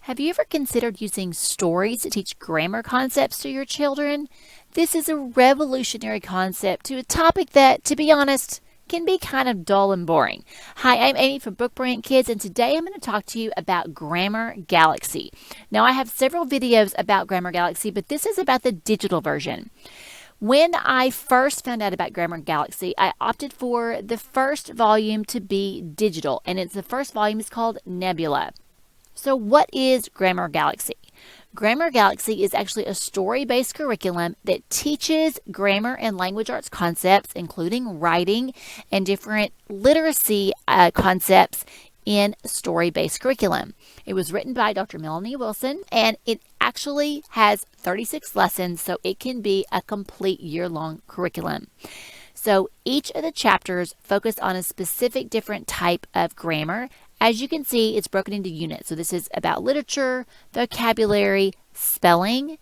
Have you ever considered using stories to teach grammar concepts to your children? This is a revolutionary concept to a topic that, to be honest, can be kind of dull and boring. Hi, I'm Amy from Book Brilliant Kids, and today I'm going to talk to you about Grammar Galaxy. Now, I have several videos about Grammar Galaxy, but this is about the digital version. When I first found out about Grammar Galaxy, I opted for the first volume to be digital, and the first volume is called Nebula. So what is Grammar Galaxy? Grammar Galaxy is actually a story-based curriculum that teaches grammar and language arts concepts, including writing and different literacy concepts in story-based curriculum. It was written by Dr. Melanie Wilson, and it actually has 36 lessons, so it can be a complete year-long curriculum. So each of the chapters focus on a specific different type of grammar. As you can see, it's broken into units. So this is about literature, vocabulary, spelling,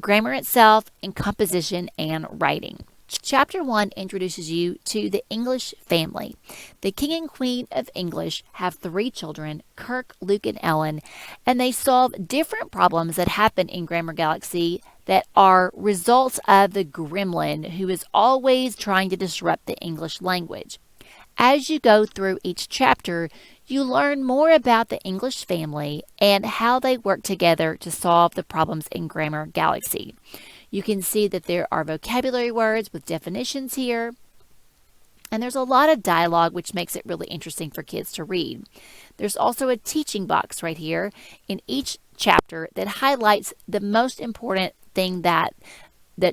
grammar itself, and composition and writing. Chapter 1 introduces you to the English family. The king and queen of English have 3 children, Kirk, Luke, and Ellen, and they solve different problems that happen in Grammar Galaxy that are results of the gremlin who is always trying to disrupt the English language. As you go through each chapter, you learn more about the English family and how they work together to solve the problems in Grammar Galaxy. You can see that there are vocabulary words with definitions here, and there's a lot of dialogue, which makes it really interesting for kids to read. There's also a teaching box right here in each chapter that highlights the most important thing that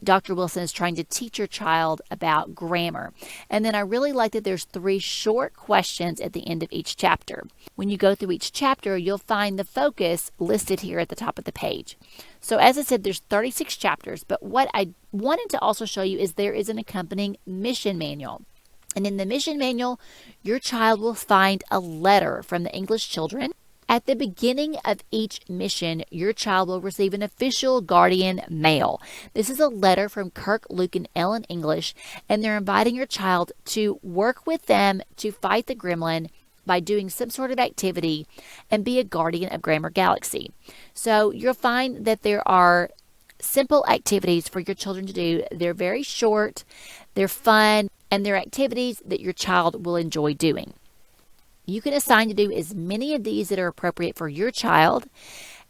Dr. Wilson is trying to teach your child about grammar. And then I really like that there's 3 short questions at the end of each chapter. When you go through each chapter, you'll find the focus listed here at the top of the page. So as I said, there's 36 chapters, but what I wanted to also show you is there is an accompanying mission manual. And in the mission manual, your child will find a letter from the English children. At the beginning of each mission, your child will receive an official guardian mail. This is a letter from Kirk, Luke, and Ellen English, and they're inviting your child to work with them to fight the gremlin by doing some sort of activity and be a guardian of Grammar Galaxy. So you'll find that there are simple activities for your children to do. They're very short, they're fun, and they're activities that your child will enjoy doing. You can assign to do as many of these that are appropriate for your child.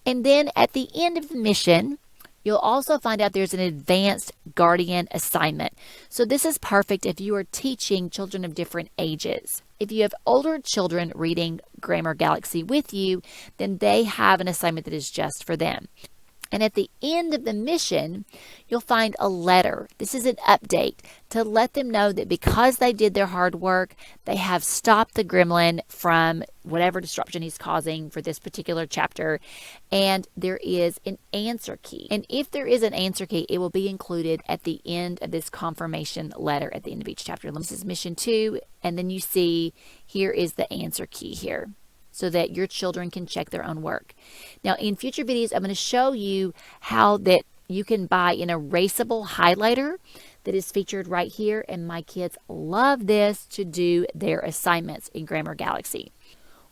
And then at the end of the mission, you'll also find out there's an advanced guardian assignment. So this is perfect if you are teaching children of different ages. If you have older children reading Grammar Galaxy with you, then they have an assignment that is just for them. And at the end of the mission, you'll find a letter. This is an update to let them know that because they did their hard work, they have stopped the gremlin from whatever disruption he's causing for this particular chapter. And there is an answer key. And if there is an answer key, it will be included at the end of this confirmation letter at the end of each chapter. This is mission 2. And then you see here is the answer key here, so that your children can check their own work. Now, in future videos, I'm going to show you how that you can buy an erasable highlighter that is featured right here, and my kids love this to do their assignments in Grammar Galaxy.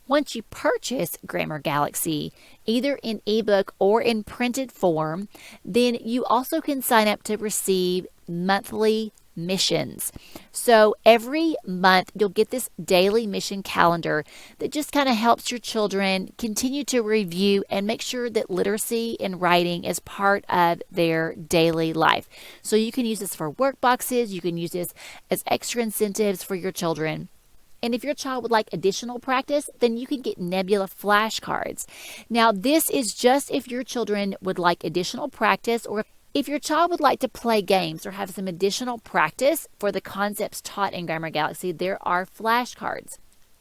Once you purchase Grammar Galaxy, either in ebook or in printed form, then you also can sign up to receive monthly missions. So every month you'll get this daily mission calendar that just kind of helps your children continue to review and make sure that literacy and writing is part of their daily life. So you can use this for work boxes, you can use this as extra incentives for your children. And if your child would like additional practice, then you can get Nebula flashcards. Now, this is just if your children would like additional practice, or if your child would like to play games or have some additional practice for the concepts taught in Grammar Galaxy, there are flashcards.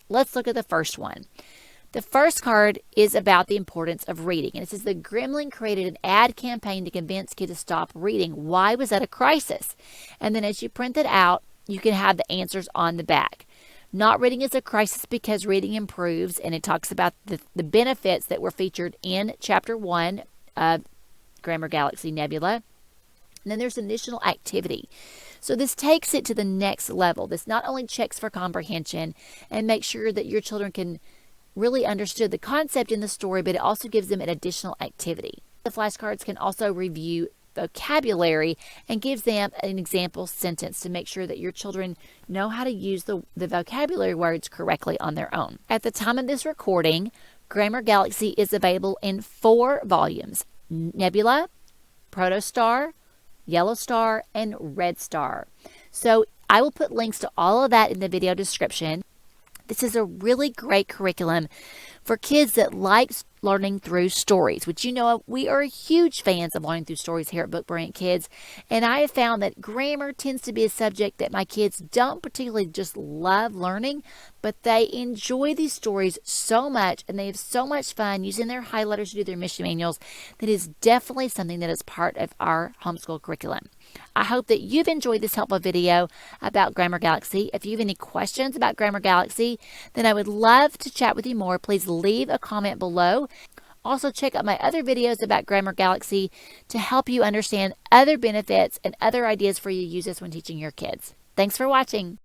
Let's look at the first one. The first card is about the importance of reading. And it says the gremlin created an ad campaign to convince kids to stop reading. Why was that a crisis? And then as you print it out, you can have the answers on the back. Not reading is a crisis because reading improves, and it talks about the benefits that were featured in Chapter 1 of Grammar Galaxy Nebula. And then there's an additional activity. So this takes it to the next level. This not only checks for comprehension and makes sure that your children can really understood the concept in the story, but it also gives them an additional activity. The flashcards can also review vocabulary and gives them an example sentence to make sure that your children know how to use the vocabulary words correctly on their own. At the time of this recording, Grammar Galaxy is available in 4 volumes: Nebula, Protostar, Yellow Star, and Red Star. So I will put links to all of that in the video description. This is a really great curriculum for kids that like learning through stories, which we are huge fans of learning through stories here at Book Brilliant Kids. And I have found that grammar tends to be a subject that my kids don't particularly just love learning, but they enjoy these stories so much and they have so much fun using their highlighters to do their mission manuals that is definitely something that is part of our homeschool curriculum. I hope that you've enjoyed this helpful video about Grammar Galaxy. If you have any questions about Grammar Galaxy, then I would love to chat with you more. Please leave a comment below. Also, check out my other videos about Grammar Galaxy to help you understand other benefits and other ideas for you to use this when teaching your kids. Thanks for watching.